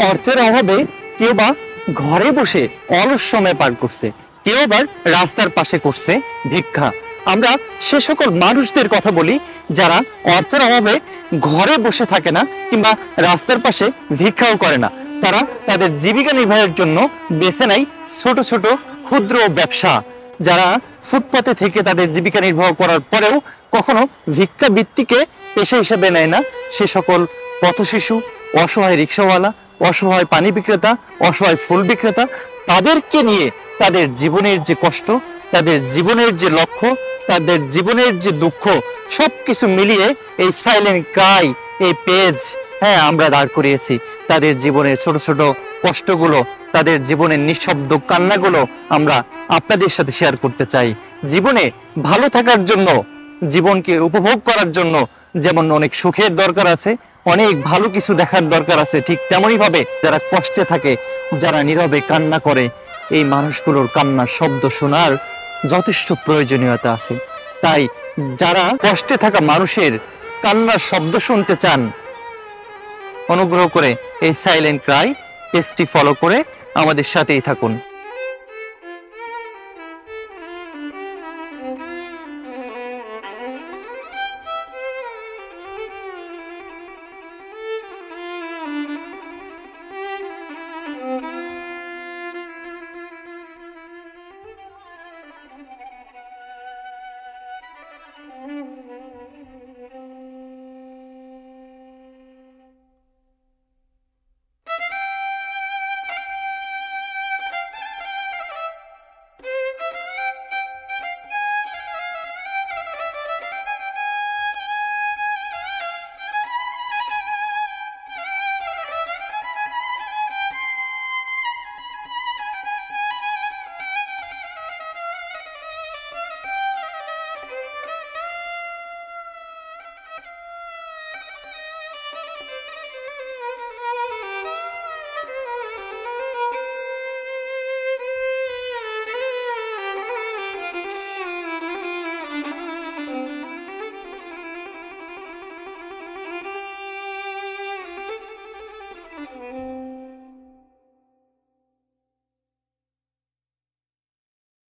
অর্থের অভাবে কেউ বা ঘরে বসে অলস সময় পার করছে, কেউ আবার রাস্তার পাশে করছে ভিক্ষা। আমরা সে সকল মানুষদের কথা বলি যারা অর্থের অভাবে ঘরে বসে থাকে না কিংবা রাস্তার পাশে ভিক্ষাও করে না। তারা তাদের জীবিকা নির্বাহের জন্য বেছে নেয় ছোট ছোট ক্ষুদ্র ব্যবসা। যারা ফুটপাতে থেকে তাদের জীবিকা নির্বাহ করার পরেও কখনো ভিক্ষাবৃত্তিকে পেশা হিসেবে নেয় না, সে সকল পথশিশু, অসহায় রিক্সাওয়ালা, অসহায় পানি বিক্রেতা, অসহায় ফুল বিক্রেতা, তাদেরকে নিয়ে তাদের জীবনের যে কষ্ট, তাদের জীবনের যে লক্ষ্য, তাদের জীবনের যে দুঃখ, সবকিছু মিলিয়ে এই সাইলেন্ট ক্রাই এই পেজ আমরা দাঁড় করিয়েছি। তাদের জীবনের ছোট ছোট কষ্টগুলো, তাদের জীবনের নিঃশব্দ কান্নাগুলো আমরা আপনাদের সাথে শেয়ার করতে চাই। জীবনে ভালো থাকার জন্য, জীবনকে উপভোগ করার জন্য যেমন অনেক সুখের দরকার আছে, অনেক ভালো কিছু দেখার দরকার আছে, ঠিক তেমনই ভাবে যারা কষ্টে থাকে, যারা নীরবে কান্না করে, এই মানুষগুলোর কান্নার শব্দ শোনার যথেষ্ট প্রয়োজনীয়তা আছে। তাই যারা কষ্টে থাকা মানুষের কান্নার শব্দ শুনতে চান, অনুগ্রহ করে এই সাইলেন্ট ক্রাই পেজটি ফলো করে আমাদের সাথেই থাকুন।